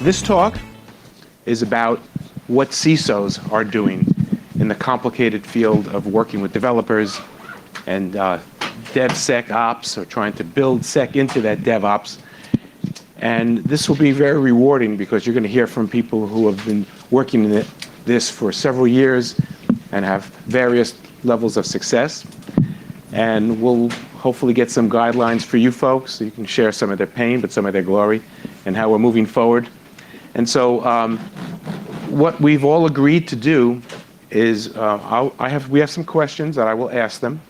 This talk is about what CISOs are doing in the complicated field of working with developers and DevSecOps, or trying to build Sec into that DevOps. And this will be very rewarding because you're going to hear from people who have been working in this for several years and have various levels of success. And we'll hopefully get some guidelines for you folks so you can share some of their pain, but some of their glory, and how we're moving forward. And so what we've all agreed to do is we have some questions that I will ask them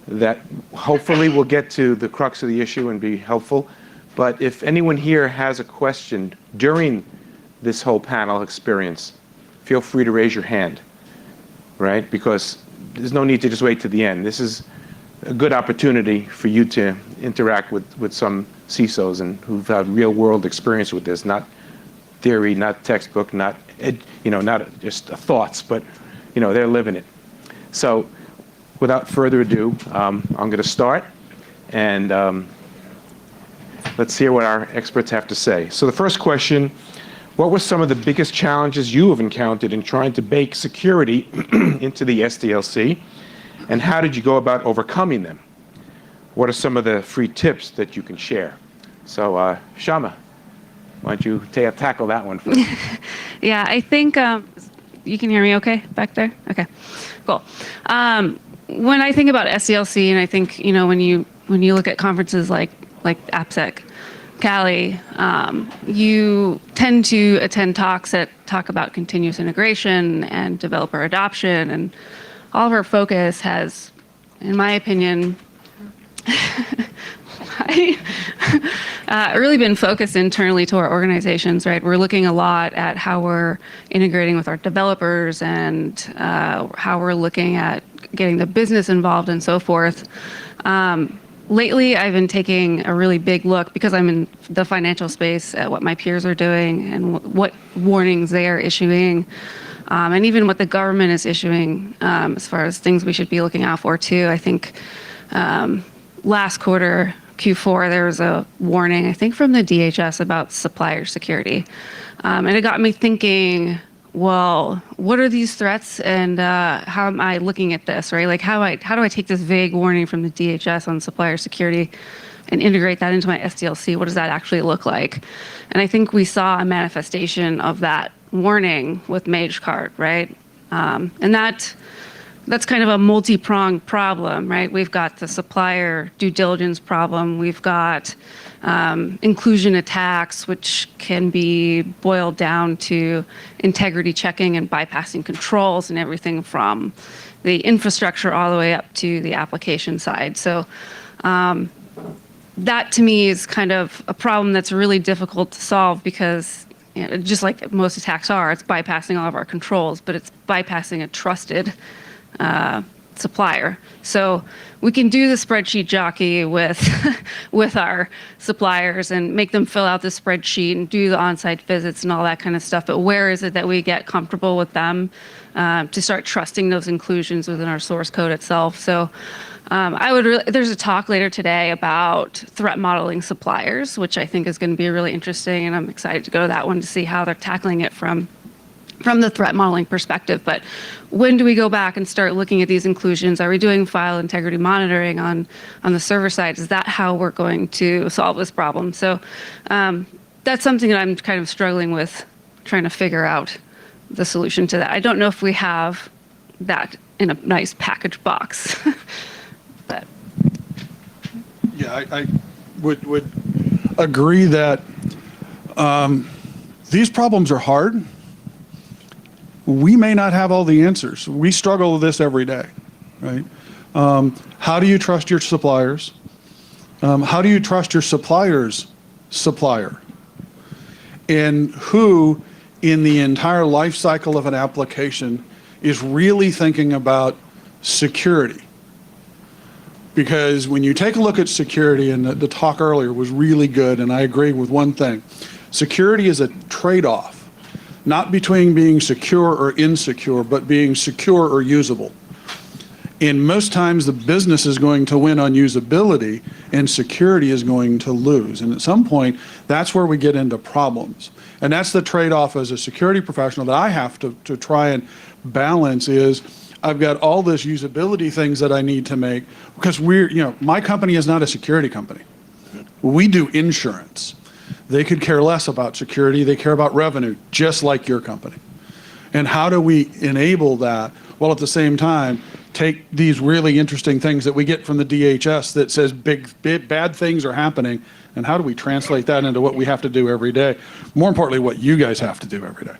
that hopefully will get to the crux of the issue and be helpful. But if anyone here has a question during this whole panel experience, feel free to raise your hand, right? Because there's no need to just wait to the end. This is a good opportunity for you to interact with some CISOs and who've had real world experience with this, not theory, not textbook, not not just thoughts, but they're living it. So without further ado, I'm going to start, and let's hear what our experts have to say. So the first question: what were some of the biggest challenges you have encountered in trying to bake security into the SDLC, and how did you go about overcoming them? What are some of the free tips that you can share? So Shama, why don't you tackle that one first? Yeah, I think you can hear me okay back there? Okay, cool. When I think about SDLC, and I think when you look at conferences like AppSec, Cali, you tend to attend talks that talk about continuous integration and developer adoption, and all of our focus has, in my opinion, really been focused internally to our organizations, right? We're looking a lot at how we're integrating with our developers and how we're looking at getting the business involved and so forth. Lately, I've been taking a really big look, because I'm in the financial space, at what my peers are doing and what warnings they are issuing, and even what the government is issuing as far as things we should be looking out for too. I think last quarter, Q4, there was a warning, I think from the DHS, about supplier security. And it got me thinking, well, what are these threats, and how am I looking at this, right? Like, how do I take this vague warning from the DHS on supplier security and integrate that into my SDLC? What does that actually look like? And I think we saw a manifestation of that warning with MageCart, right? And that's kind of a multi-pronged problem, right? We've got the supplier due diligence problem. We've got inclusion attacks, which can be boiled down to integrity checking and bypassing controls and everything from the infrastructure all the way up to the application side. So that to me is kind of a problem that's really difficult to solve, because just like most attacks are, it's bypassing all of our controls, but it's bypassing a trusted supplier. So we can do the spreadsheet jockey with our suppliers and make them fill out the spreadsheet and do the on-site visits and all that kind of stuff. But where is it that we get comfortable with them to start trusting those inclusions within our source code itself? So there's a talk later today about threat modeling suppliers, which I think is going to be really interesting, and I'm excited to go to that one to see how they're tackling it from the threat modeling perspective. But when do we go back and start looking at these inclusions? Are we doing file integrity monitoring on the server side? Is that how we're going to solve this problem? So that's something that I'm kind of struggling with, trying to figure out the solution to that. I don't know if we have that in a nice package box. But yeah, I would agree that these problems are hard. We may not have all the answers. We struggle with this every day, right? How do you trust your suppliers? How do you trust your supplier's supplier? And who in the entire life cycle of an application is really thinking about security? Because when you take a look at security, and the talk earlier was really good, and I agree with one thing, security is a trade-off. Not between being secure or insecure, but being secure or usable. And most times the business is going to win on usability and security is going to lose. And at some point, that's where we get into problems. And that's the trade-off as a security professional that I have to try and balance is I've got all this usability things that I need to make because my company is not a security company. We do insurance. They could care less about security. They care about revenue, just like your company. And how do we enable that while at the same time take these really interesting things that we get from the DHS that says bad things are happening, and how do we translate that into what we have to do every day? More importantly, what you guys have to do every day.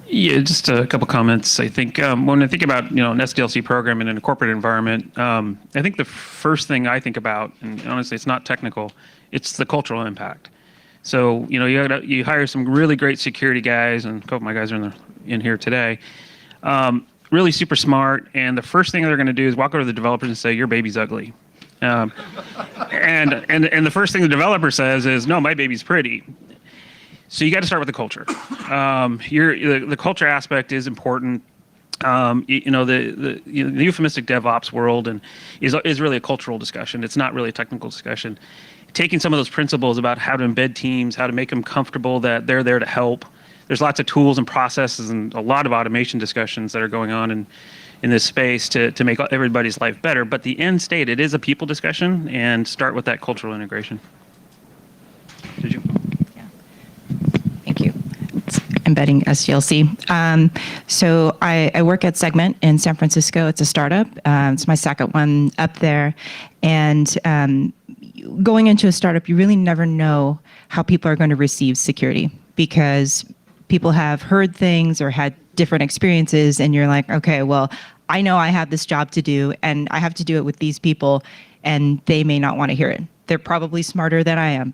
Yeah, just a couple comments. I think when I think about an SDLC program in a corporate environment, I think the first thing I think about, and honestly, it's not technical, it's the cultural impact. So you hire some really great security guys, and a couple of my guys are in here today, really super smart, and the first thing they're going to do is walk over to the developers and say, "Your baby's ugly," and the first thing the developer says is, "No, my baby's pretty." So you got to start with the culture. The culture aspect is important. The euphemistic DevOps world is really a cultural discussion. It's not really a technical discussion. Taking some of those principles about how to embed teams, how to make them comfortable that they're there to help. There's lots of tools and processes and a lot of automation discussions that are going on in this space to make everybody's life better. But the end state, it is a people discussion, and start with that cultural integration. Did you? Thank you. It's embedding SDLC. So I work at Segment in San Francisco. It's a startup. It's my second one up there. And going into a startup, you really never know how people are going to receive security because people have heard things or had different experiences. And you're like, okay, well, I know I have this job to do and I have to do it with these people and they may not want to hear it. They're probably smarter than I am.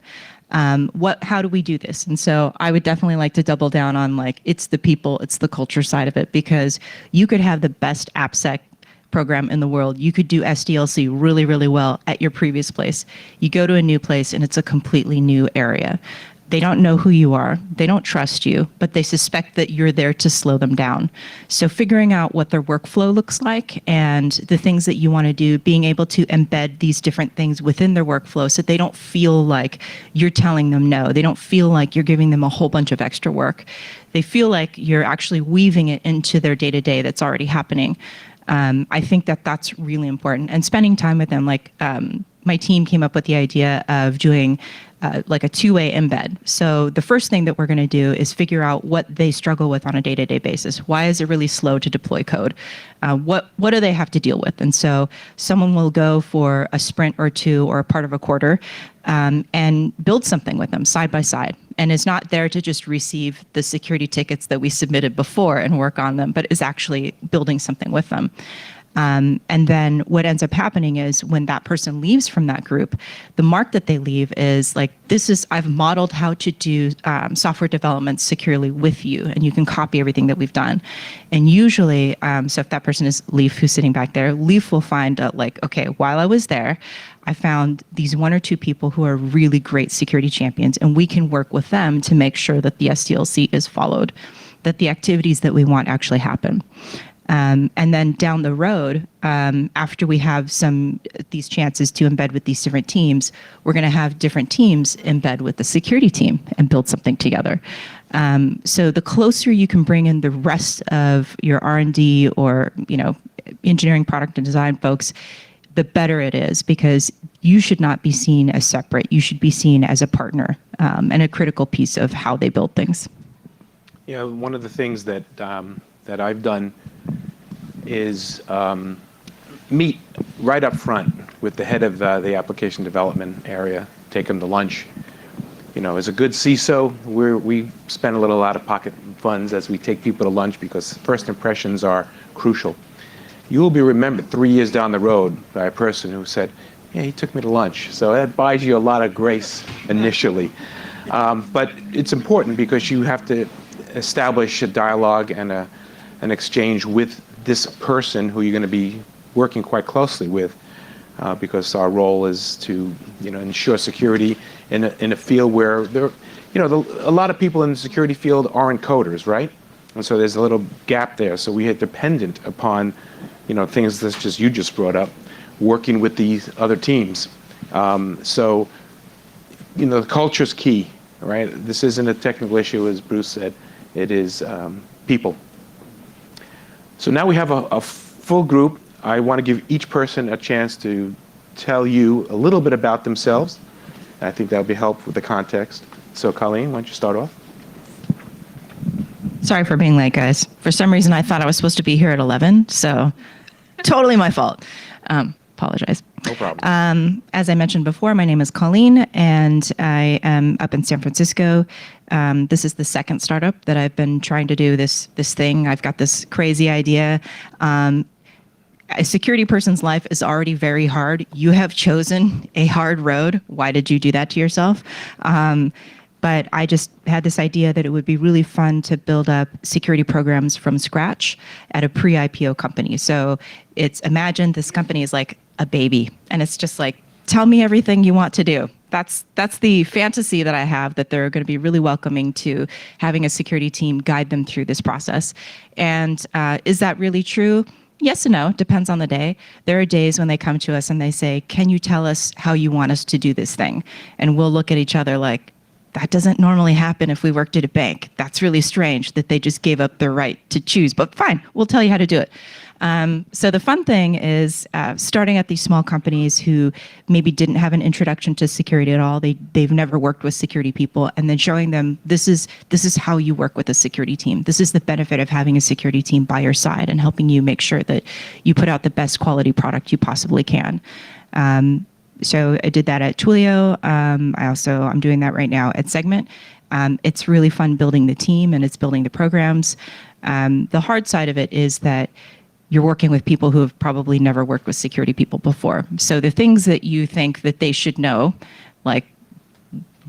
How do we do this? And so I would definitely like to double down on it's the people, it's the culture side of it, because you could have the best AppSec program in the world. You could do SDLC really, really well at your previous place. You go to a new place and it's a completely new area. They don't know who you are. They don't trust you, but they suspect that you're there to slow them down. So figuring out what their workflow looks like and the things that you want to do, being able to embed these different things within their workflow so they don't feel like you're telling them no. They don't feel like you're giving them a whole bunch of extra work. They feel like you're actually weaving it into their day-to-day that's already happening. I think that that's really important. And spending time with them, my team came up with the idea of doing a two-way embed. So the first thing that we're going to do is figure out what they struggle with on a day-to-day basis. Why is it really slow to deploy code? What do they have to deal with? And so someone will go for a sprint or two or a part of a quarter and build something with them side by side. And is not there to just receive the security tickets that we submitted before and work on them, but is actually building something with them. And then what ends up happening is when that person leaves from that group, the mark that they leave is I've modeled how to do software development securely with you, and you can copy everything that we've done. And usually, so if that person is Leaf who's sitting back there, Leaf will find okay, while I was there, I found these one or two people who are really great security champions, and we can work with them to make sure that the SDLC is followed, that the activities that we want actually happen. And then down the road, after we have these chances to embed with these different teams, we're going to have different teams embed with the security team and build something together. So the closer you can bring in the rest of your R&D or engineering, product, and design folks, the better it is, because you should not be seen as separate. You should be seen as a partner and a critical piece of how they build things. One of the things that I've done is meet right up front with the head of the application development area, take them to lunch. As a good CISO, we spend a little out-of-pocket funds as we take people to lunch because first impressions are crucial. You will be remembered 3 years down the road by a person who said, "Yeah, he took me to lunch." So that buys you a lot of grace initially. But it's important because you have to establish a dialogue and an exchange with this person who you're going to be working quite closely with, because our role is to ensure security in a field where a lot of people in the security field aren't coders, right? And so there's a little gap there. So we are dependent upon things that you just brought up, working with these other teams. So, the culture is key, right? This isn't a technical issue, as Bruce said. It is people. So now we have a full group. I want to give each person a chance to tell you a little bit about themselves. I think that would be helpful with the context. So Colleen, why don't you start off? Sorry for being late, guys. For some reason, I thought I was supposed to be here at 11, so totally my fault. Apologize. No problem. As I mentioned before, my name is Colleen, and I am up in San Francisco. This is the second startup that I've been trying to do this thing. I've got this crazy idea. A security person's life is already very hard. You have chosen a hard road. Why did you do that to yourself? But I just had this idea that it would be really fun to build up security programs from scratch at a pre-IPO company. So imagine this company is like a baby, and it's just like, tell me everything you want to do. That's the fantasy that I have, that they're going to be really welcoming to having a security team guide them through this process. And is that really true? Yes and no, depends on the day. There are days when they come to us and they say, can you tell us how you want us to do this thing? And we'll look at each other like, that doesn't normally happen if we worked at a bank. That's really strange that they just gave up their right to choose, but fine, we'll tell you how to do it. So the fun thing is starting at these small companies who maybe didn't have an introduction to security at all. They've never worked with security people, and then showing them this is how you work with a security team. This is the benefit of having a security team by your side and helping you make sure that you put out the best quality product you possibly can. So I did that at Twilio. I'm doing that right now at Segment. It's really fun building the team, and it's building the programs. The hard side of it is that you're working with people who have probably never worked with security people before. So the things that you think that they should know, like,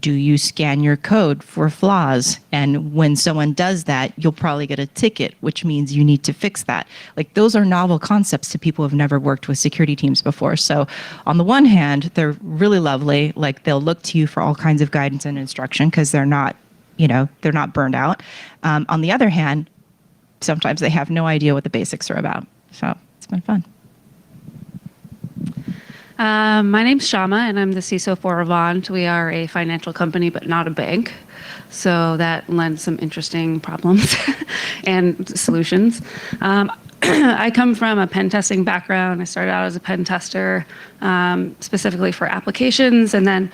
do you scan your code for flaws? And when someone does that, you'll probably get a ticket, which means you need to fix that. Like, those are novel concepts to people who've never worked with security teams before. So on the one hand, they're really lovely. Like, they'll look to you for all kinds of guidance and instruction because they're not burned out. On the other hand, sometimes they have no idea what the basics are about. So it's been fun. My name's Shama, and I'm the CISO for Avant. We are a financial company, but not a bank. So that lends some interesting problems and solutions. I come from a pen testing background. I started out as a pen tester, specifically for applications, and then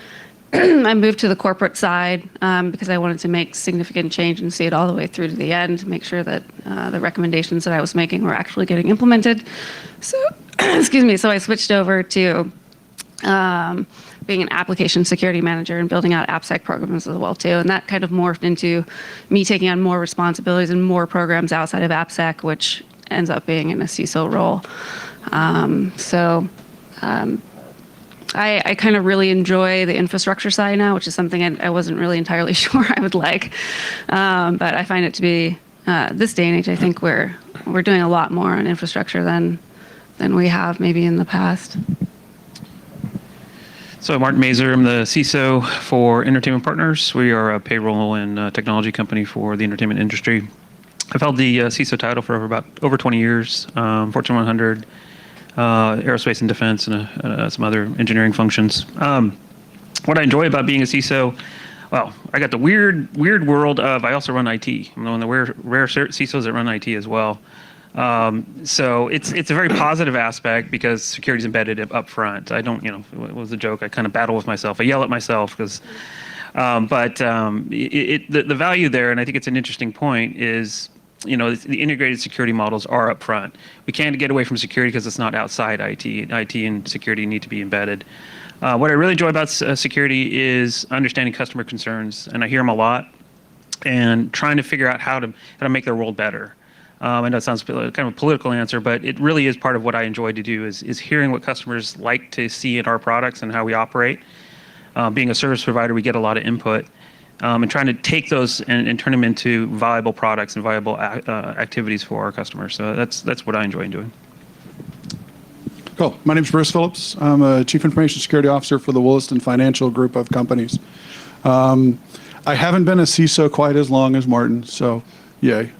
I moved to the corporate side because I wanted to make significant change and see it all the way through to the end, make sure that the recommendations that I was making were actually getting implemented. So, excuse me, so I switched over to being an application security manager and building out AppSec programs as well too. And that kind of morphed into me taking on more responsibilities and more programs outside of AppSec, which ends up being in a CISO role. I kind of really enjoy the infrastructure side now, which is something I wasn't really entirely sure I would like. But I find it to be, this day and age, I think we're doing a lot more on infrastructure than we have maybe in the past. So Martin Mazer, I'm the CISO for Entertainment Partners. We are a payroll and technology company for the entertainment industry. I've held the CISO title for over 20 years, Fortune 100, aerospace and defense, and some other engineering functions. What I enjoy about being a CISO, well, I got the weird world of, I also run IT. I'm one of the rare CISOs that run IT as well. So it's a very positive aspect because security is embedded up front. I don't, it was a joke. I kind of battle with myself. I yell at myself because, the value there, and I think it's an interesting point, is, the integrated security models are up front. We can't get away from security because it's not outside IT. IT and security need to be embedded. What I really enjoy about security is understanding customer concerns, and I hear them a lot, and trying to figure out how to make their world better. I know it sounds kind of a political answer, but it really is part of what I enjoy to do is hearing what customers like to see in our products and how we operate. Being a service provider, we get a lot of input, and trying to take those and turn them into viable products and viable activities for our customers. So that's what I enjoy doing. Cool. My name is Bruce Phillips. I'm a Chief Information Security Officer for the Williston Financial Group of companies. I haven't been a CISO quite as long as Martin, so yay.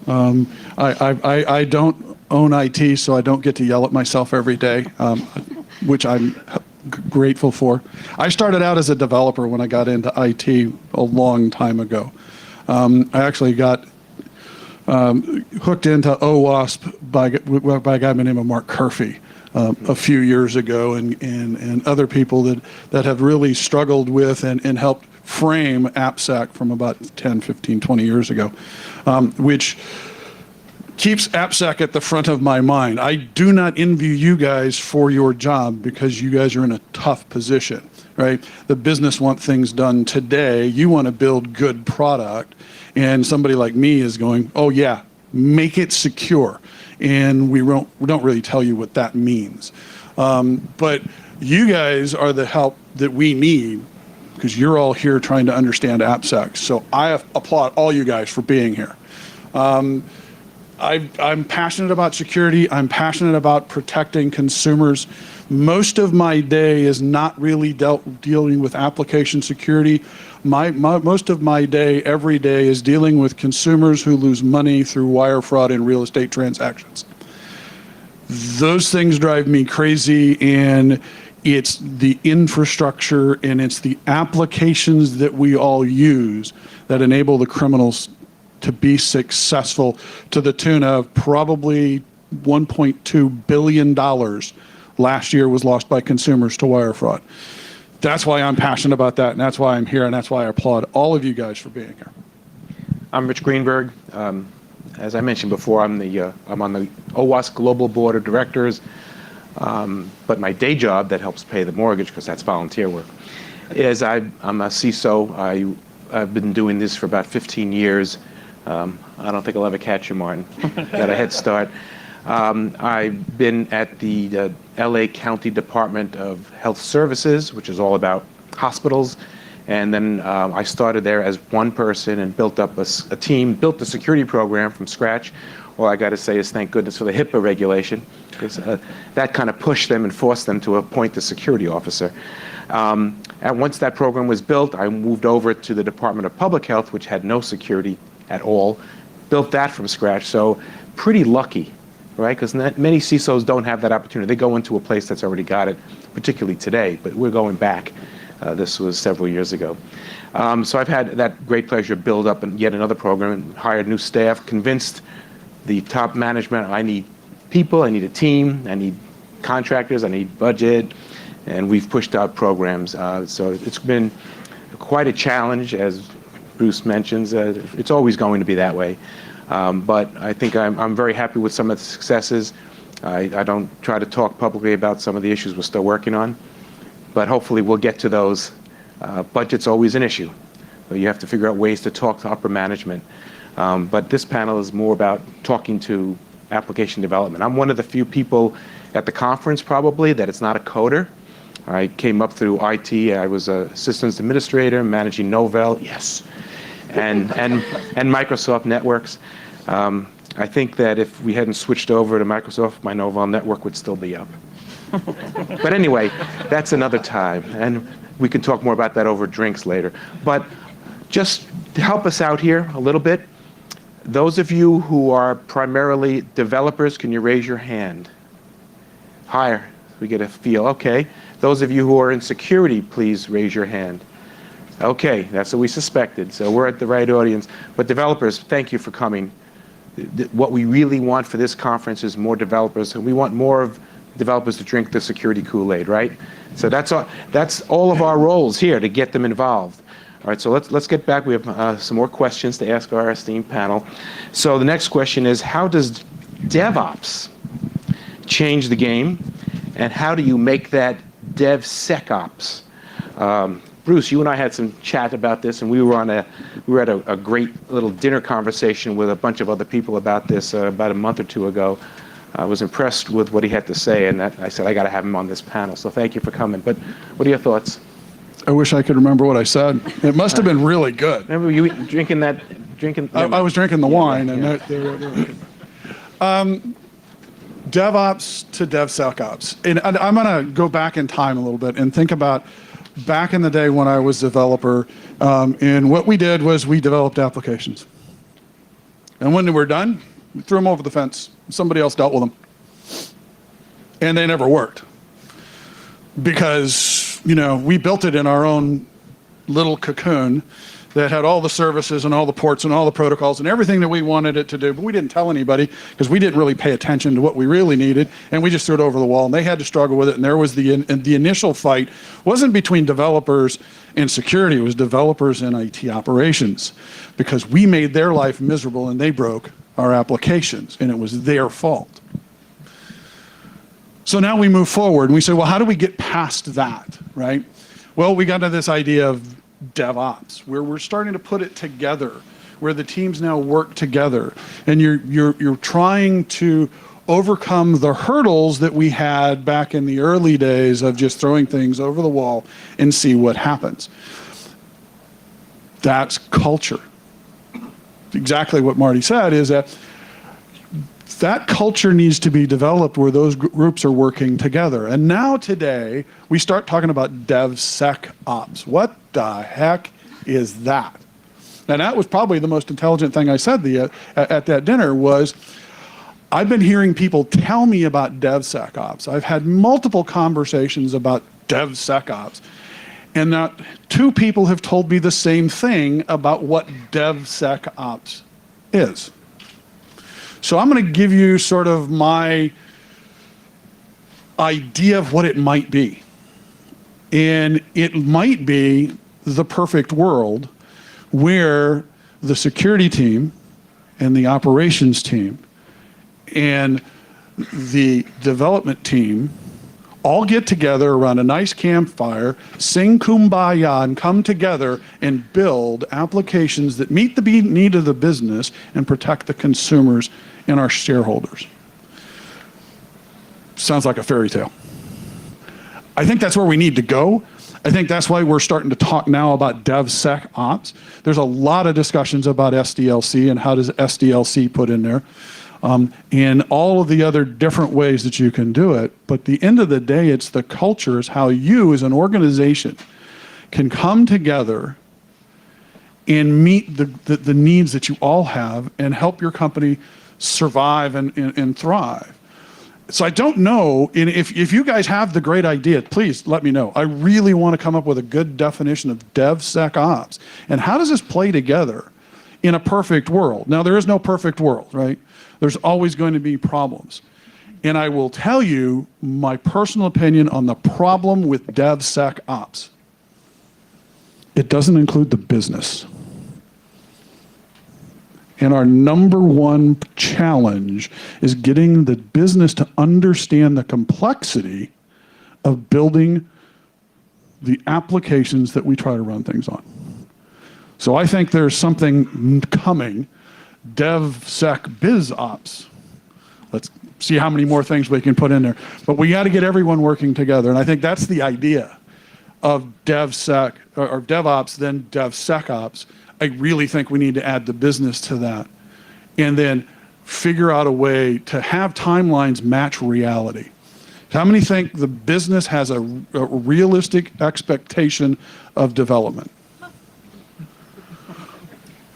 I don't own IT, so I don't get to yell at myself every day, which I'm grateful for. I started out as a developer when I got into IT a long time ago. I actually got hooked into OWASP by a guy by the name of Mark Curfey a few years ago, and other people that have really struggled with and helped frame AppSec from about 10, 15, 20 years ago, which keeps AppSec at the front of my mind. I do not envy you guys for your job because you guys are in a tough position, right? The business want things done today. You want to build good product. And somebody like me is going, oh yeah, make it secure. And we don't really tell you what that means. But you guys are the help that we need because you're all here trying to understand AppSec. So I applaud all you guys for being here. I'm passionate about security. I'm passionate about protecting consumers. Most of my day is not really dealing with application security. Most of my day, every day, is dealing with consumers who lose money through wire fraud and real estate transactions. Those things drive me crazy, and it's the infrastructure and it's the applications that we all use that enable the criminals to be successful to the tune of probably $1.2 billion last year was lost by consumers to wire fraud. That's why I'm passionate about that, and that's why I'm here, and that's why I applaud all of you guys for being here. I'm Rich Greenberg. As I mentioned before, I'm on the OWASP Global Board of Directors, but my day job that helps pay the mortgage, because that's volunteer work, is I'm a CISO. I've been doing this for about 15 years. I don't think I'll ever catch you, Martin. Got a head start. I've been at the LA County Department of Health Services, which is all about hospitals. And then I started there as one person and built up a team, built the security program from scratch. All I got to say is thank goodness for the HIPAA regulation, because that kind of pushed them and forced them to appoint a security officer. And once that program was built, I moved over to the Department of Public Health, which had no security at all, built that from scratch. So pretty lucky, right? Because many CISOs don't have that opportunity. They go into a place that's already got it, particularly today, but we're going back. This was several years ago. So I've had that great pleasure to build up yet another program and hired new staff, convinced the top management I need people, I need a team, I need contractors, I need budget, and we've pushed out programs. So it's been quite a challenge, as Bruce mentions. It's always going to be that way. But I think I'm very happy with some of the successes. I don't try to talk publicly about some of the issues we're still working on, but hopefully we'll get to those. Budget's always an issue, but you have to figure out ways to talk to upper management. But this panel is more about talking to application development. I'm one of the few people at the conference probably that it's not a coder. I came up through IT. I was a systems administrator, managing Novell, yes, and Microsoft networks. I think that if we hadn't switched over to Microsoft, my Novell network would still be up. But anyway, that's another time, and we can talk more about that over drinks later. But just to help us out here a little bit, those of you who are primarily developers, can you raise your hand? Higher, we get a feel. Okay. Those of you who are in security, please raise your hand. Okay, that's what we suspected, so we're at the right audience. But developers, thank you for coming. What we really want for this conference is more developers, and we want more of developers to drink the security Kool-Aid, right? So that's all of our roles here, to get them involved. All right, so let's get back. We have some more questions to ask our esteemed panel. So the next question is, how does DevOps change the game, and how do you make that DevSecOps? Bruce, you and I had some chat about this, and we were at a great little dinner conversation with a bunch of other people about this about a month or two ago. I was impressed with what he had to say, and I said I got to have him on this panel. So thank you for coming. But what are your thoughts? I wish I could remember what I said. It must have been really good. Remember you drinking that? I was drinking the wine, and they were DevOps to DevSecOps. And I'm going to go back in time a little bit and think about back in the day when I was a developer, and what we did was we developed applications. And when they were done, We threw them over the fence. Somebody else dealt with them. And they never worked. Because, we built it in our own little cocoon that had all the services and all the ports and all the protocols and everything that we wanted it to do, but we didn't tell anybody because we didn't really pay attention to what we really needed, and we just threw it over the wall, and they had to struggle with it. And there was the initial fight wasn't between developers and security, it was developers and IT operations, because we made their life miserable and they broke our applications, and it was their fault. So now we move forward and we say, well, how do we get past that, right? Well, we got to this idea of DevOps, where we're starting to put it together, where the teams now work together, and you're trying to overcome the hurdles that we had back in the early days of just throwing things over the wall and see what happens. That's culture. Exactly what Marty said is that culture needs to be developed where those groups are working together. And now today, we start talking about DevSecOps. What the heck is that? And that was probably the most intelligent thing I said at that dinner was, I've been hearing people tell me about DevSecOps. I've had multiple conversations about DevSecOps. And now 2 people have told me the same thing about what DevSecOps is. So I'm going to give you sort of my idea of what it might be. And it might be the perfect world where the security team and the operations team and the development team all get together around a nice campfire, sing Kumbaya, and come together and build applications that meet the need of the business and protect the consumers and our shareholders. Sounds like a fairy tale. I think that's where we need to go. I think that's why we're starting to talk now about DevSecOps. There's a lot of discussions about SDLC and how does SDLC put in there. And all of the other different ways that you can do it. But at the end of the day, it's the culture, is how you as an organization can come together and meet the needs that you all have and help your company survive and thrive. So I don't know, and if you guys have the great idea, please let me know. I really want to come up with a good definition of DevSecOps. And how does this play together in a perfect world? Now, there is no perfect world, right? There's always going to be problems. And I will tell you my personal opinion on the problem with DevSecOps. It doesn't include the business. And our number one challenge is getting the business to understand the complexity of building the applications that we try to run things on. So I think there's something coming, DevSecBizOps. Let's see how many more things we can put in there. But we got to get everyone working together. And I think that's the idea of DevSec or DevOps, then DevSecOps. I really think we need to add the business to that and then figure out a way to have timelines match reality. How many think the business has a realistic expectation of development?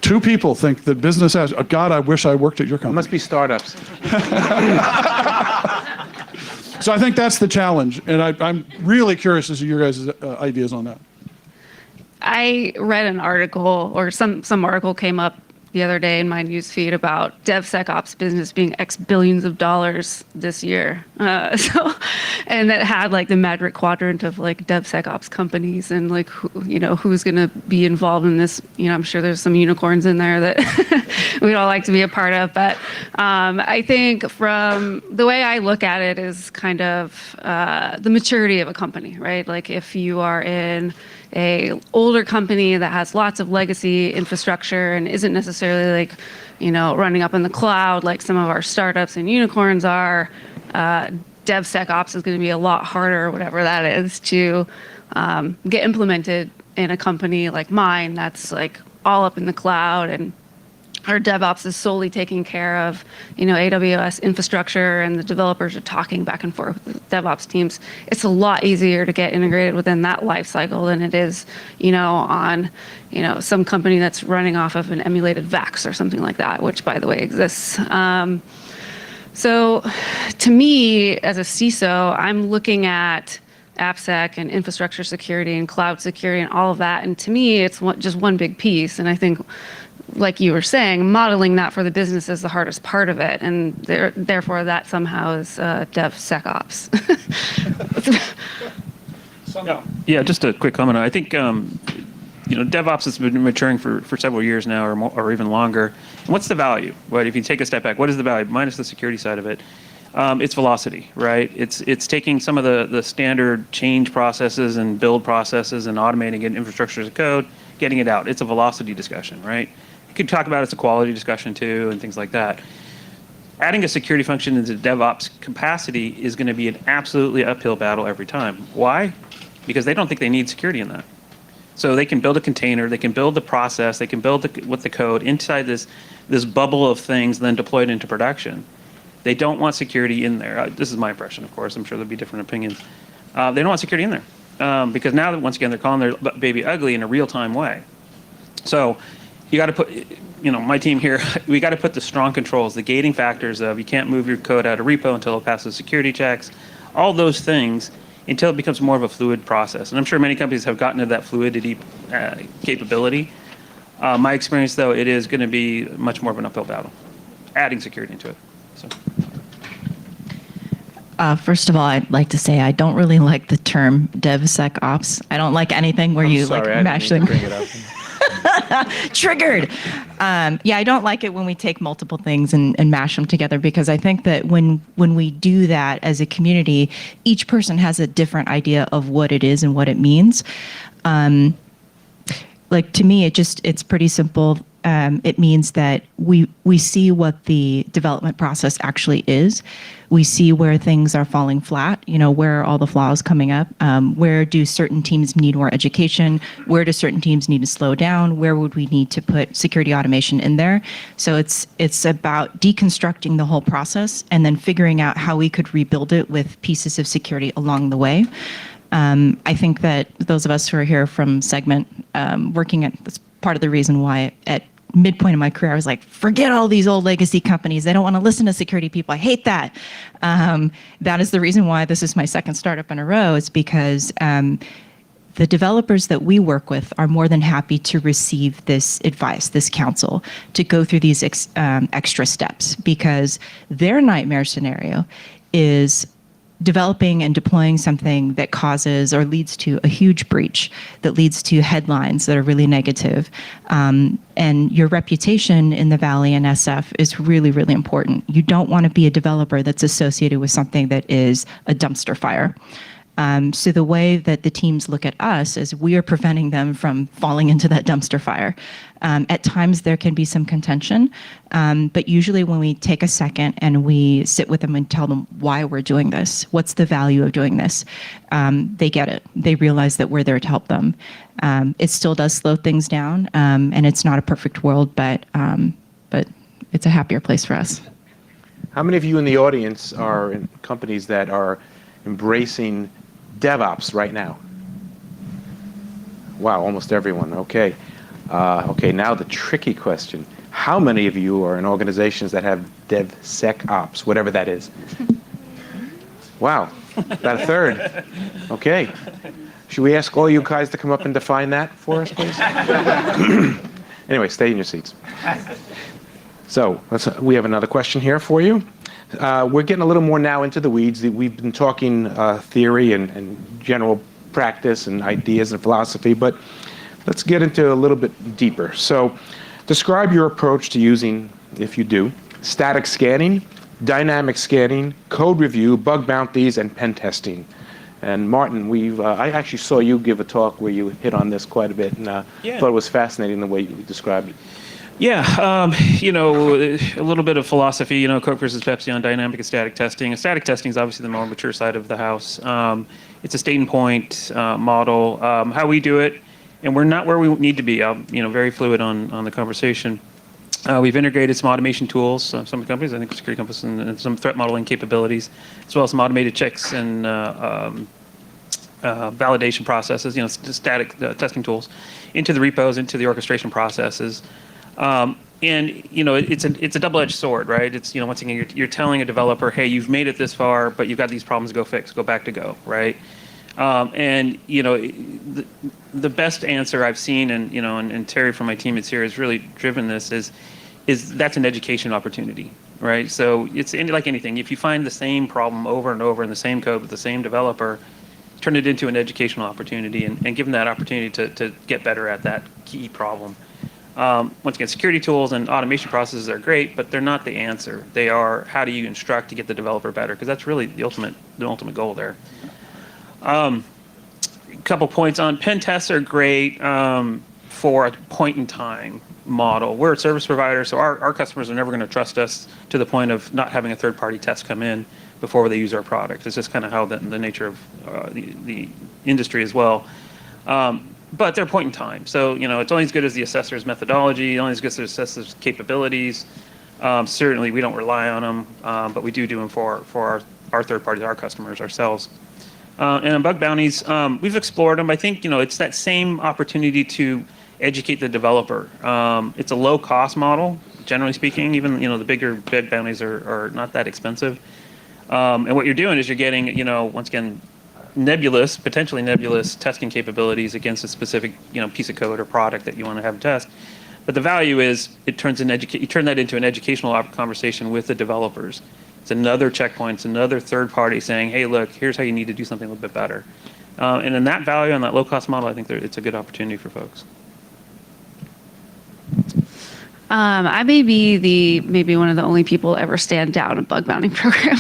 2 people think that business has, oh God, I wish I worked at your company. It must be startups. So I think that's the challenge. And I'm really curious as to your guys' ideas on that. I read an article, or some article came up the other day in my newsfeed about DevSecOps business being X billions of dollars this year. And that had like the magic quadrant of like DevSecOps companies and like who's going to be involved in this. I'm sure there's some unicorns in there that we'd all like to be a part of. But I think from the way I look at it is kind of the maturity of a company, right? Like if you are in a older company that has lots of legacy infrastructure and isn't necessarily like, running up in the cloud like some of our startups and unicorns are, DevSecOps is going to be a lot harder, whatever that is, to get implemented in a company like mine that's like all up in the cloud and our DevOps is solely taking care of, AWS infrastructure, and the developers are talking back and forth with DevOps teams. It's a lot easier to get integrated within that life cycle than it is, on, some company that's running off of an emulated VAX or something like that, which, by the way, exists. So to me, as a CISO, I'm looking at AppSec and infrastructure security and cloud security and all of that. And to me, it's just one big piece. And I think, like you were saying, modeling that for the business is the hardest part of it. And therefore, that somehow is DevSecOps. Yeah, just a quick comment. I think DevOps has been maturing for several years now, or more, or even longer. And what's the value? Right? If you take a step back, what is the value minus the security side of it? It's velocity, right? It's taking some of the standard change processes and build processes and automating it in infrastructure as a code, getting it out. It's a velocity discussion, right? You could talk about it's a quality discussion too, and things like that. Adding a security function into DevOps capacity is going to be an absolutely uphill battle every time. Why? Because they don't think they need security in that. So they can build a container, they can build the process, they can build with the code inside this bubble of things, and then deploy it into production. They don't want security in there. This is my impression, of course. I'm sure there'll be different opinions. They don't want security in there because now, once again, they're calling their baby ugly in a real-time way. So you got to put, my team here, we got to put the strong controls, the gating factors of you can't move your code out of repo until it passes security checks, all those things until it becomes more of a fluid process. And I'm sure many companies have gotten to that fluidity capability. My experience, though, it is going to be much more of an uphill battle, adding security into it. So. First of all, I'd like to say I don't really like the term DevSecOps. I don't like anything where you mash them. Triggered. Yeah, I don't like it when we take multiple things and mash them together, because I think that when we do that as a community, each person has a different idea of what it is and what it means. Like, to me, it's pretty simple. It means that we see what the development process actually is. We see where things are falling flat, where are all the flaws coming up, where do certain teams need more education, where do certain teams need to slow down, where would we need to put security automation in there. So it's about deconstructing the whole process and then figuring out how we could rebuild it with pieces of security along the way. I think that those of us who are here from Segment, working at, that's part of the reason why at midpoint of my career, I was like, forget all these old legacy companies. They don't want to listen to security people. I hate that. That is the reason why this is my second startup in a row, is because the developers that we work with are more than happy to receive this advice, this counsel, to go through these extra steps, because their nightmare scenario is developing and deploying something that causes or leads to a huge breach, that leads to headlines that are really negative. And your reputation in the Valley and SF is really, really important. You don't want to be a developer that's associated with something that is a dumpster fire. So the way that the teams look at us is we are preventing them from falling into that dumpster fire. At times there can be some contention, but usually when we take a second and we sit with them and tell them why we're doing this, what's the value of doing this, they get it. They realize that we're there to help them. It still does slow things down, and it's not a perfect world, but it's a happier place for us. How many of you in the audience are in companies that are embracing DevOps right now? Wow, almost everyone. Okay. Okay, now the tricky question. How many of you are in organizations that have DevSecOps, whatever that is? Wow, about a third. Okay. Should we ask all you guys to come up and define that for us, please? Anyway, stay in your seats. So we have another question here for you. We're getting a little more now into the weeds. We've been talking theory and general practice and ideas and philosophy, but let's get into a little bit deeper. So describe your approach to using, if you do, static scanning, dynamic scanning, code review, bug bounties, and pen testing. And Martin, I actually saw you give a talk where you hit on this quite a bit, and thought it was fascinating the way you described it. Yeah, a little bit of philosophy, Coke versus Pepsi on dynamic and static testing. And static testing is obviously the more mature side of the house. It's a state and point model. How we do it, and we're not where we need to be. Very fluid on the conversation. We've integrated some automation tools, some companies, I think security companies, and some threat modeling capabilities, as well as some automated checks and validation processes, static testing tools, into the repos, into the orchestration processes. It's a double-edged sword, right? It's, once again, you're telling a developer, hey, you've made it this far, but you've got these problems to go fix, go back to go, right? The best answer I've seen, and Terry from my team is here has really driven this, is that's an education opportunity, right? So it's like anything. If you find the same problem over and over in the same code with the same developer, turn it into an educational opportunity and give them that opportunity to get better at that key problem. Once again, security tools and automation processes are great, but they're not the answer. They are, how do you instruct to get the developer better? Because that's really the ultimate goal there. A couple points on pen tests are great for a point in time model. We're a service provider, so our customers are never going to trust us to the point of not having a third-party test come in before they use our product. It's just kind of how the nature of the industry as well. But they're point in time. So, it's only as good as the assessor's methodology, only as good as the assessor's capabilities. Certainly, we don't rely on them, but we do them for our third parties, our customers, ourselves. And on bug bounties, we've explored them. I think, it's that same opportunity to educate the developer. It's a low-cost model, generally speaking. Even, the bigger bug bounties are not that expensive. And what you're doing is you're getting, once again, potentially nebulous testing capabilities against a specific, piece of code or product that you want to have test. But the value is you turn that into an educational conversation with the developers. It's another checkpoint. It's another third party saying, hey, look, here's how you need to do something a little bit better. And in that value on that low-cost model, I think it's a good opportunity for folks. I may be maybe one of the only people ever stand down a bug bounty program.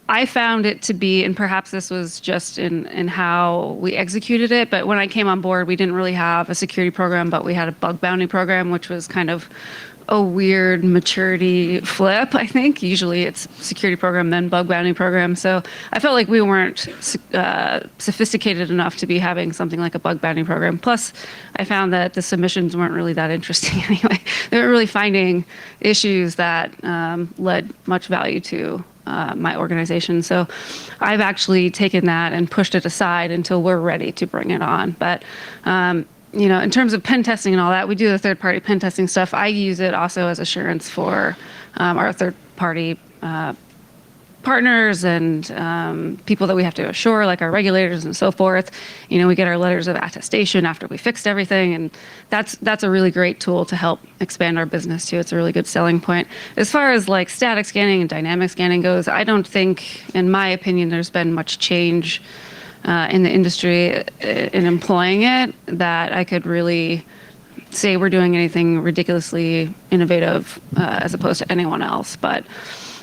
I found it to be, and perhaps this was just in how we executed it, but when I came on board, we didn't really have a security program, but we had a bug bounty program, which was kind of a weird maturity flip, I think. Usually it's security program, then bug bounty program. So I felt like we weren't sophisticated enough to be having something like a bug bounty program. Plus, I found that the submissions weren't really that interesting anyway. They weren't really finding issues that led much value to my organization. So I've actually taken that and pushed it aside until we're ready to bring it on. But in terms of pen testing and all that, we do the third-party pen testing stuff. I use it also as assurance for our third-party partners and people that we have to assure, like our regulators and so forth. We get our letters of attestation after we fixed everything, and that's a really great tool to help expand our business too. It's a really good selling point. As far as like static scanning and dynamic scanning goes, I don't think, in my opinion, there's been much change in the industry in employing it that I could really say we're doing anything ridiculously innovative as opposed to anyone else. But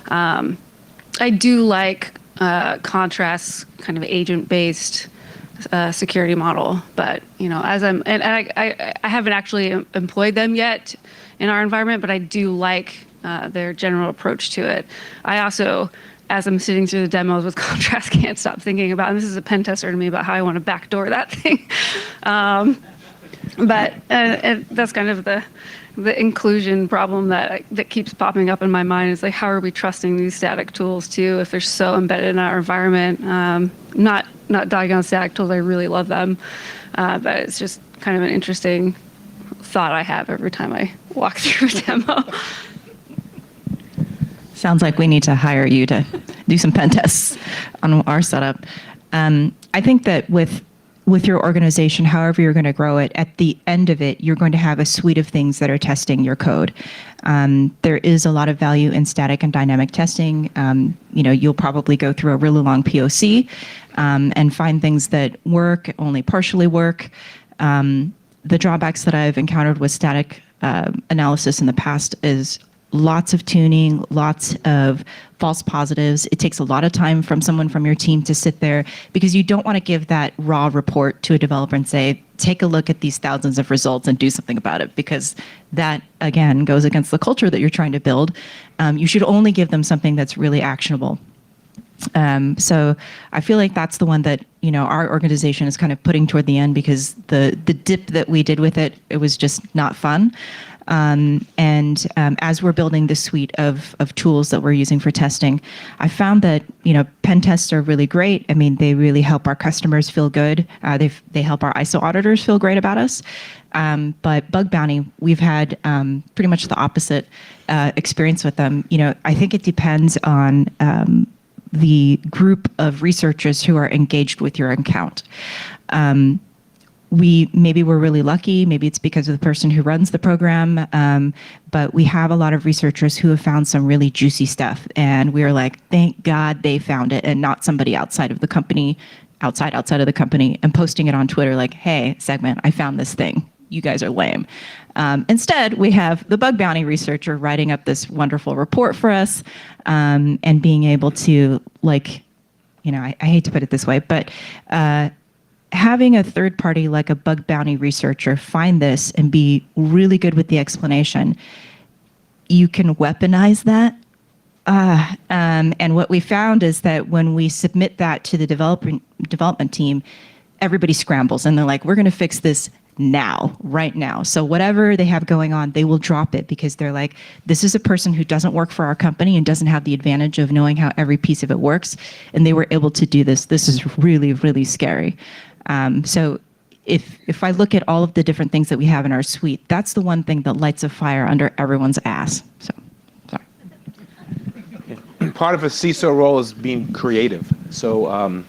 I do like Contrast's kind of agent-based security model. But I haven't actually employed them yet in our environment, but I do like their general approach to it. I also, as I'm sitting through the demos with Contrast, can't stop thinking about, and this is a pen tester to me, about how I want to backdoor that thing. But that's kind of the inclusion problem that keeps popping up in my mind, is like, how are we trusting these static tools too if they're so embedded in our environment? Not dogging on static tools, I really love them, but it's just kind of an interesting thought I have every time I walk through a demo. Sounds like we need to hire you to do some pen tests on our setup. I think that with your organization, however you're going to grow it, at the end of it, you're going to have a suite of things that are testing your code. There is a lot of value in static and dynamic testing. You'll probably go through a really long POC and find things that work, only partially work. The drawbacks that I've encountered with static analysis in the past is lots of tuning, lots of false positives. It takes a lot of time from someone from your team to sit there, because you don't want to give that raw report to a developer and say, take a look at these thousands of results and do something about it, because that, again, goes against the culture that you're trying to build. You should only give them something that's really actionable. So I feel like that's the one that, our organization is kind of putting toward the end, because the dip that we did with it, it was just not fun. As we're building this suite of tools that we're using for testing, I found that, pen tests are really great. I mean, they really help our customers feel good. They help our ISO auditors feel great about us. But bug bounty, we've had pretty much the opposite experience with them. I think it depends on the group of researchers who are engaged with your account. Maybe we're really lucky. Maybe it's because of the person who runs the program. But we have a lot of researchers who have found some really juicy stuff. And we're like, thank God they found it and not somebody outside of the company, outside of the company, and posting it on Twitter like, hey, Segment, I found this thing. You guys are lame. Instead, we have the bug bounty researcher writing up this wonderful report for us, and being able to, I hate to put it this way, but having a third party like a bug bounty researcher find this and be really good with the explanation, you can weaponize that. And what we found is that when we submit that to the development team, everybody scrambles and they're like, we're going to fix this now, right now. So whatever they have going on, they will drop it, because they're like, this is a person who doesn't work for our company and doesn't have the advantage of knowing how every piece of it works. And they were able to do this. This is really, really scary. So if I look at all of the different things that we have in our suite, that's the one thing that lights a fire under everyone's ass. So, sorry. Part of a CISO role is being creative. So,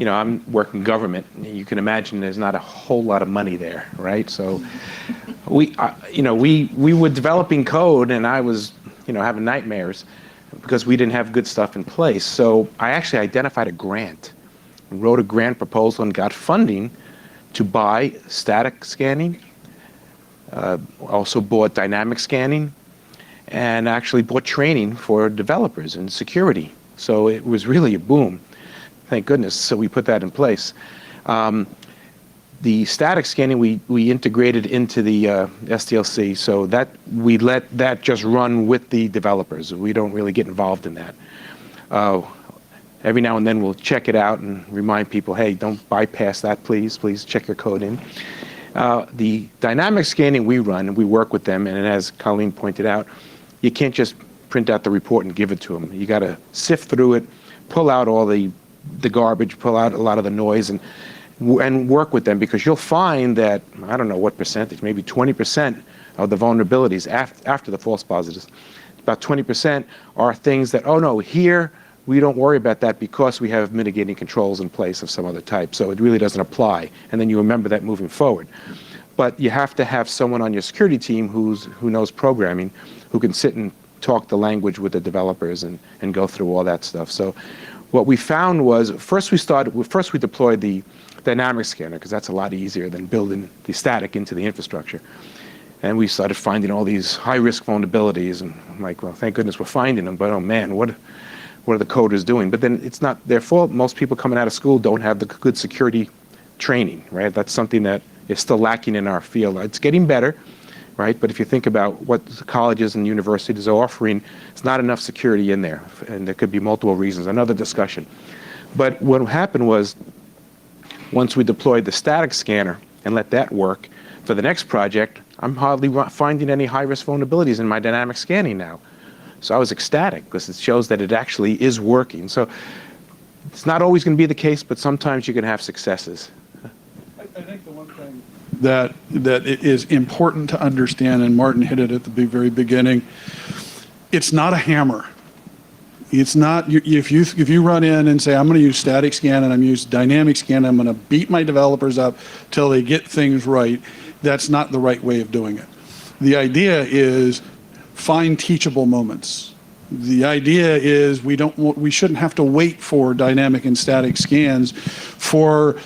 I'm working government. You can imagine there's not a whole lot of money there, right? So, we were developing code, and I was, having nightmares because we didn't have good stuff in place. So I actually identified a grant, wrote a grant proposal, and got funding to buy static scanning. Also bought dynamic scanning, and actually bought training for developers and security. So it was really a boom. Thank goodness. So we put that in place. The static scanning we integrated into the SDLC, so that we let that just run with the developers. We don't really get involved in that. Every now and then we'll check it out and remind people, hey, don't bypass that, please. Please check your code in. The dynamic scanning we run, and we work with them, and as Colleen pointed out, you can't just print out the report and give it to them. You got to sift through it, pull out all the garbage, pull out a lot of the noise, and work with them, because you'll find that, I don't know what percentage, maybe 20% of the vulnerabilities after the false positives, about 20% are things that, oh no, here we don't worry about that because we have mitigating controls in place of some other type, so it really doesn't apply, and then you remember that moving forward. But you have to have someone on your security team who knows programming, who can sit and talk the language with the developers and go through all that stuff. So what we found was, first we deployed the dynamic scanner, because that's a lot easier than building the static into the infrastructure. And we started finding all these high-risk vulnerabilities, and I'm like, well, thank goodness we're finding them, but oh man, what are the coders doing? But then it's not their fault. Most people coming out of school don't have the good security training, right? That's something that is still lacking in our field. It's getting better, right? But if you think about what the colleges and universities are offering, it's not enough security in there, and there could be multiple reasons, another discussion. But what happened was, once we deployed the static scanner and let that work, for the next project, I'm hardly finding any high-risk vulnerabilities in my dynamic scanning now. So I was ecstatic, because it shows that it actually is working. So it's not always going to be the case, but sometimes you can have successes. I think the one thing that it is important to understand, and Martin hit it at the very beginning, it's not a hammer. It's not, if you run in and say, I'm going to use static scan and I'm going to use dynamic scan, I'm going to beat my developers up till they get things right, that's not the right way of doing it. The idea is find teachable moments. The idea is we shouldn't have to wait for dynamic and static scans for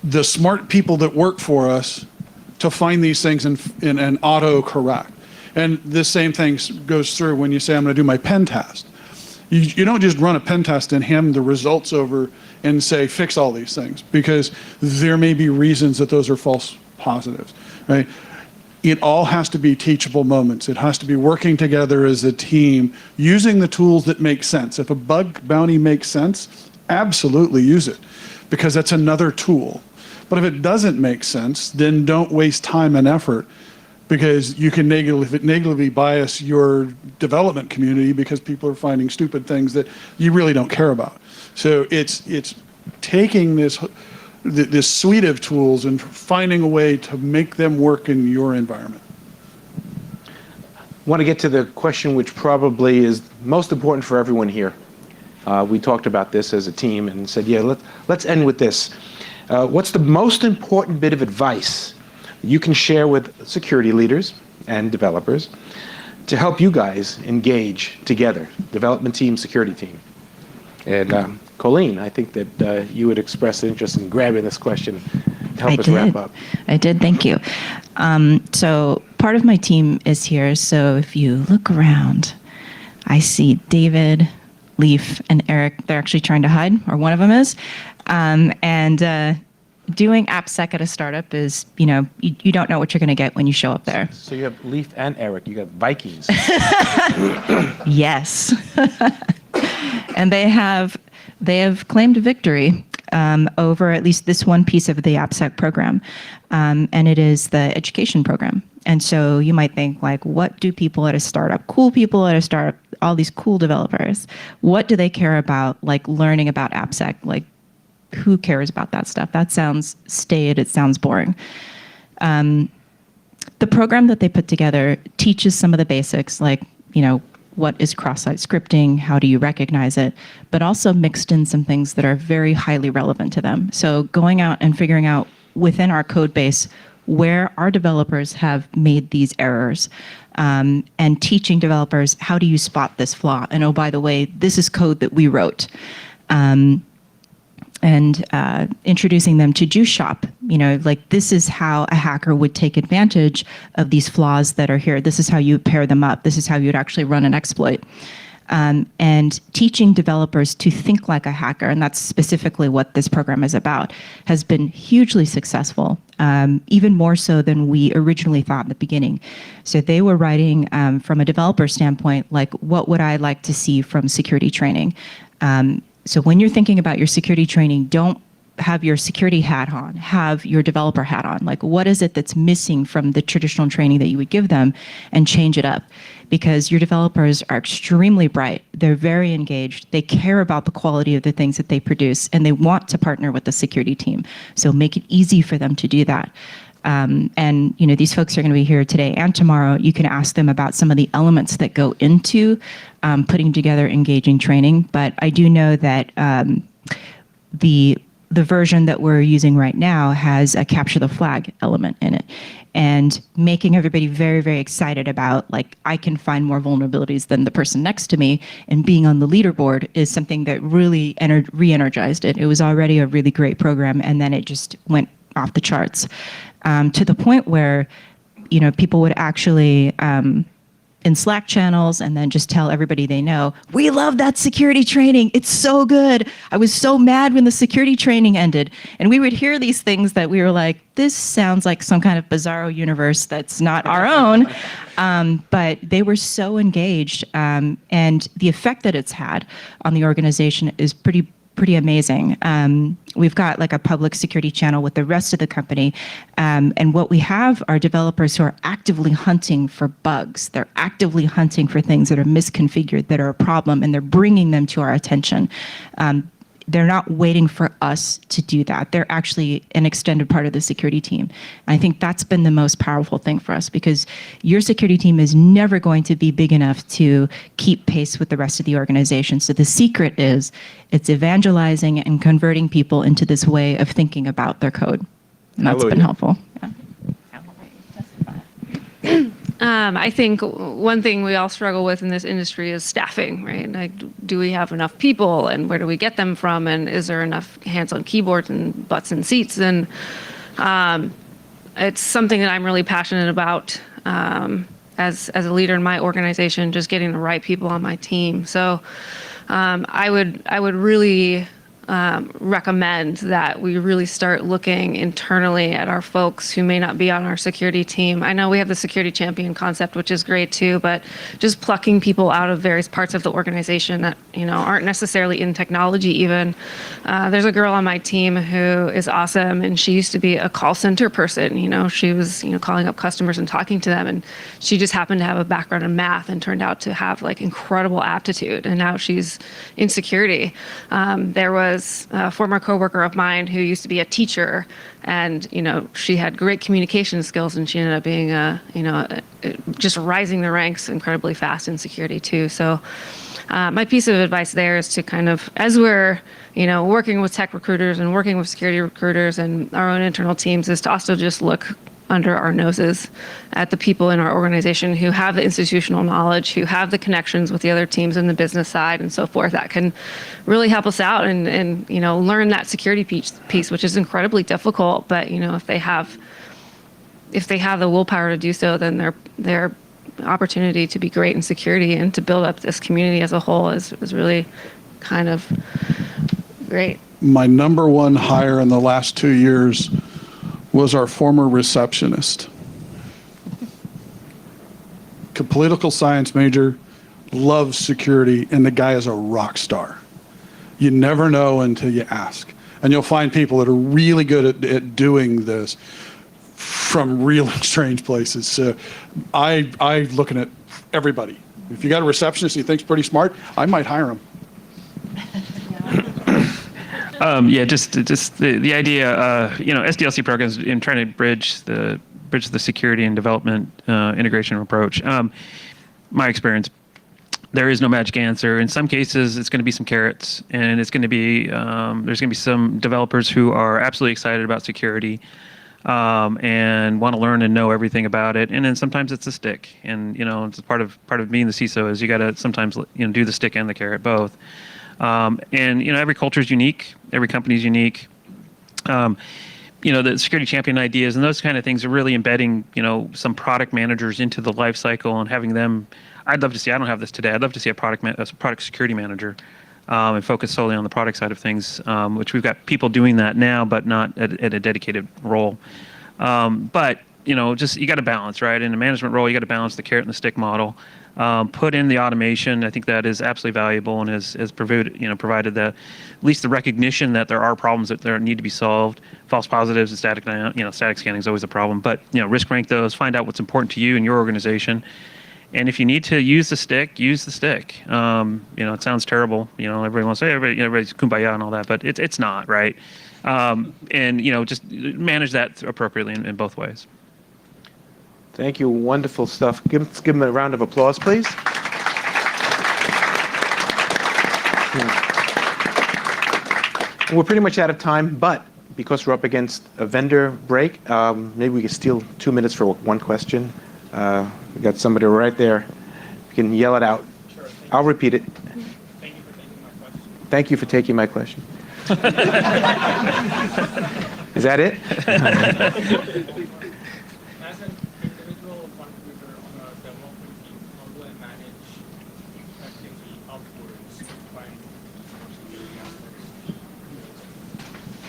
the smart people that work for us to find these things and auto-correct. And the same thing goes through when you say, I'm going to do my pen test. You don't just run a pen test and hand the results over and say, fix all these things, because there may be reasons that those are false positives, right? it all has to be teachable moments. It has to be working together as a team, using the tools that make sense. If a bug bounty makes sense, absolutely use it, because that's another tool. But if it doesn't make sense, then don't waste time and effort, because you can negatively bias your development community because people are finding stupid things that you really don't care about. So it's taking this suite of tools and finding a way to make them work in your environment. I want to get to the question which probably is most important for everyone here. We talked about this as a team and said, yeah, let's end with this. What's the most important bit of advice you can share with security leaders and developers to help you guys engage together, development team, security team? And Colleen, I think that you would express interest in grabbing this question to help us wrap up. I did, thank you. So part of my team is here, so if you look around, I see David, Leaf, and Eric. They're actually trying to hide, or one of them is. Doing AppSec at a startup is, you don't know what you're going to get when you show up there. So you have Leaf and Eric. You got Vikings. Yes. And they have claimed victory over at least this one piece of the AppSec program, and it is the education program. And so you might think, like, what do people at a startup, cool people at a startup, all these cool developers, what do they care about, like, learning about AppSec? Like, who cares about that stuff? That sounds staid. It sounds boring. The program that they put together teaches some of the basics, like, what is cross-site scripting? How do you recognize it? But also mixed in some things that are very highly relevant to them. So going out and figuring out within our code base where our developers have made these errors, and teaching developers, how do you spot this flaw? And oh, by the way, this is code that we wrote. And introducing them to Juice Shop, like, this is how a hacker would take advantage of these flaws that are here. This is how you pair them up. This is how you would actually run an exploit. And teaching developers to think like a hacker, and that's specifically what this program is about, has been hugely successful, even more so than we originally thought in the beginning. So they were writing from a developer standpoint, like, what would I like to see from security training? So when you're thinking about your security training, don't have your security hat on, have your developer hat on. Like, what is it that's missing from the traditional training that you would give them, and change it up? Because your developers are extremely bright. They're very engaged. They care about the quality of the things that they produce, and they want to partner with the security team. So make it easy for them to do that. And these folks are going to be here today and tomorrow. You can ask them about some of the elements that go into putting together engaging training. But I do know that the version that we're using right now has a capture the flag element in it, and making everybody very, very excited about, like, I can find more vulnerabilities than the person next to me, and being on the leaderboard is something that really re-energized it. It was already a really great program, and then it just went off the charts. To the point where, people would actually, in Slack channels, and then just tell everybody they know, we love that security training. It's so good. I was so mad when the security training ended. And we would hear these things that we were like, this sounds like some kind of bizarro universe that's not our own. But they were so engaged. And the effect that it's had on the organization is pretty amazing. We've got, like, a public security channel with the rest of the company. And what we have are developers who are actively hunting for bugs. They're actively hunting for things that are misconfigured, that are a problem, and they're bringing them to our attention. They're not waiting for us to do that. They're actually an extended part of the security team. And I think that's been the most powerful thing for us, because your security team is never going to be big enough to keep pace with the rest of the organization. So the secret is it's evangelizing and converting people into this way of thinking about their code. And that's been helpful. Yeah. I think one thing we all struggle with in this industry is staffing, right? Like, do we have enough people, and where do we get them from, and is there enough hands on keyboards and butts in seats? And it's something that I'm really passionate about as a leader in my organization, just getting the right people on my team. So I would really recommend that we really start looking internally at our folks who may not be on our security team. I know we have the security champion concept, which is great too, but just plucking people out of various parts of the organization that, aren't necessarily in technology even. There's a girl on my team who is awesome, and she used to be a call center person. She was, calling up customers and talking to them, and she just happened to have a background in math and turned out to have like incredible aptitude, and now she's in security. There was a former coworker of mine who used to be a teacher, and she had great communication skills, and she ended up being just rising the ranks incredibly fast in security too. So my piece of advice there is to kind of, as we're working with tech recruiters and working with security recruiters and our own internal teams, is to also just look under our noses at the people in our organization who have the institutional knowledge, who have the connections with the other teams in the business side and so forth, that can really help us out and learn that security piece, which is incredibly difficult. But if they have the willpower to do so, then their opportunity to be great in security and to build up this community as a whole is really kind of great. My number one hire in the last 2 years was our former receptionist. Political science major, loves security, and the guy is a rock star. You never know until you ask. And you'll find people that are really good at doing this from really strange places. So I'm looking at everybody. If you got a receptionist you think's pretty smart, I might hire him. Just the idea, SDLC programs in trying to bridge the security and development integration approach. My experience, there is no magic answer. In some cases, it's going to be some carrots, and it's going to be there's going to be some developers who are absolutely excited about security and want to learn and know everything about it. And then sometimes it's a stick, and it's part of being the CISO is you got to sometimes do the stick and the carrot both. Every culture is unique. Every company is unique. The security champion ideas and those kind of things are really embedding, some product managers into the life cycle and having them. I'd love to see. I don't have this today. I'd love to see a product security manager, and focus solely on the product side of things, which we've got people doing that now, but not at a dedicated role. But you got to balance, right? In a management role, you got to balance the carrot and the stick model. Put in the automation. I think that is absolutely valuable and has provided at least the recognition that there are problems that there need to be solved. False positives and static scanning is always a problem. But risk rank those. Find out what's important to you and your organization. And if you need to use the stick, use the stick. It sounds terrible. Everybody wants to say everybody's kumbaya and all that, but it's not, right? Just manage that appropriately in both ways. Thank you. Wonderful stuff. Let's give them a round of applause, please. We're pretty much out of time, but because we're up against a vendor break, maybe we can steal 2 minutes for one question. We got somebody right there. You can yell it out. Sure, I'll repeat it. Thank you for taking my question. Is that it?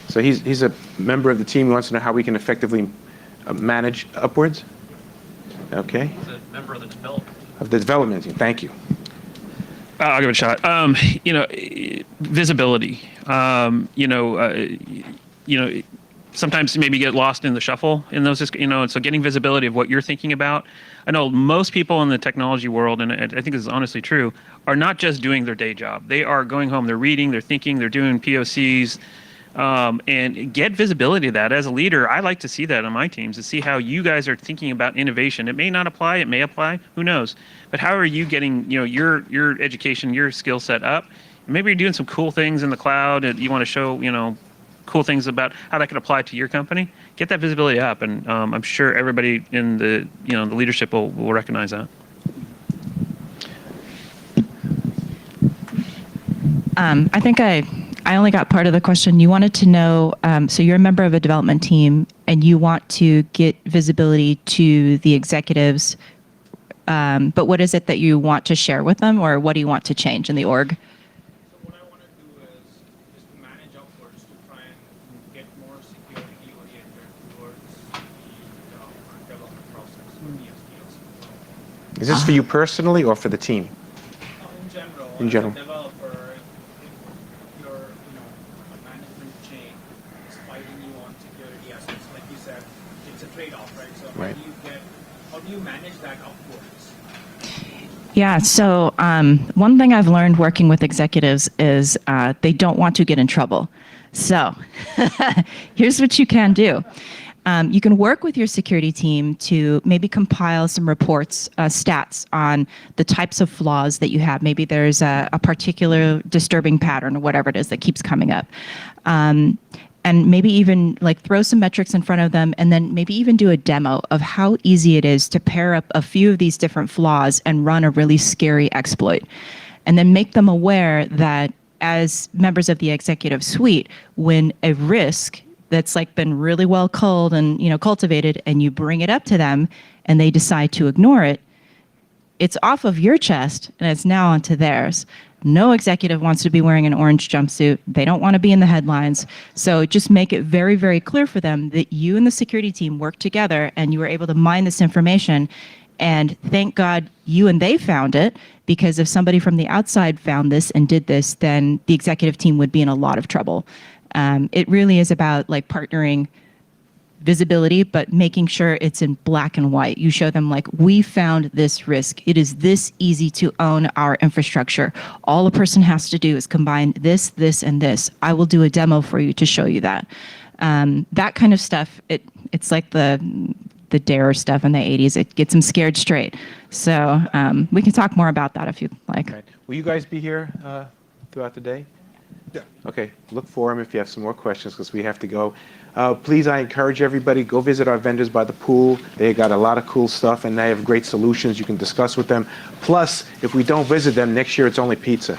So he's a member of the team who wants to know how we can effectively manage upwards. Okay. He's a member of the development. Of the development team. Thank you. I'll give it a shot. Visibility. Sometimes maybe get lost in the shuffle in those. So getting visibility of what you're thinking about. I know most people in the technology world, and I think this is honestly true, are not just doing their day job. They are going home. They're reading. They're thinking. They're doing POCs. And get visibility of that. As a leader, I like to see that on my teams, to see how you guys are thinking about innovation. It may not apply, it may apply, who knows? But how are you getting your education, your skill set up? Maybe you're doing some cool things in the cloud and you want to show cool things about how that could apply to your company. Get that visibility up, and I'm sure everybody in the the leadership will recognize that. I think I only got part of the question. You wanted to know, so you're a member of a development team and you want to get visibility to the executives, but what is it that you want to share with them, or what do you want to change in the org? So what I want to do is to manage Is this for you personally or for the team? In general, In general. as a developer, if your a management chain is fighting you on security aspects, like you said, it's a trade-off, right? So Right. how do you manage that upwards? Yeah, so one thing I've learned working with executives is they don't want to get in trouble. So here's what you can do. You can work with your security team to maybe compile some reports, stats on the types of flaws that you have. Maybe there's a particular disturbing pattern or whatever it is that keeps coming up. And maybe even like throw some metrics in front of them and then maybe even do a demo of how easy it is to pair up a few of these different flaws and run a really scary exploit. And then make them aware that as members of the executive suite, when a risk that's like been really well culled and cultivated and you bring it up to them and they decide to ignore it, it's off of your chest and it's now onto theirs. No executive wants to be wearing an orange jumpsuit. They don't want to be in the headlines. So just make it very, very clear for them that you and the security team work together and you were able to mine this information. And thank God you and they found it, because if somebody from the outside found this and did this, then the executive team would be in a lot of trouble. It really is about like partnering visibility, but making sure it's in black and white. You show them like, we found this risk. It is this easy to own our infrastructure. All a person has to do is combine this, this, and this. I will do a demo for you to show you that. That kind of stuff, it's like the dare stuff in the 80s. It gets them scared straight. So we can talk more about that if you'd like. Right. Will you guys be here throughout the day? Yeah. Okay, look for them if you have some more questions, because we have to go. Please, I encourage everybody, go visit our vendors by the pool. They got a lot of cool stuff, and they have great solutions you can discuss with them. Plus, if we don't visit them, next year it's only pizza.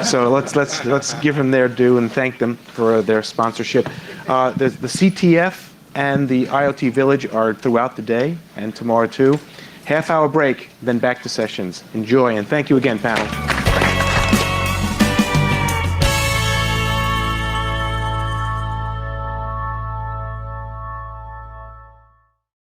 So let's give them their due and thank them for their sponsorship. The CTF and the IoT Village are throughout the day, and tomorrow too. Half-hour break, then back to sessions. Enjoy, and thank you again, panel.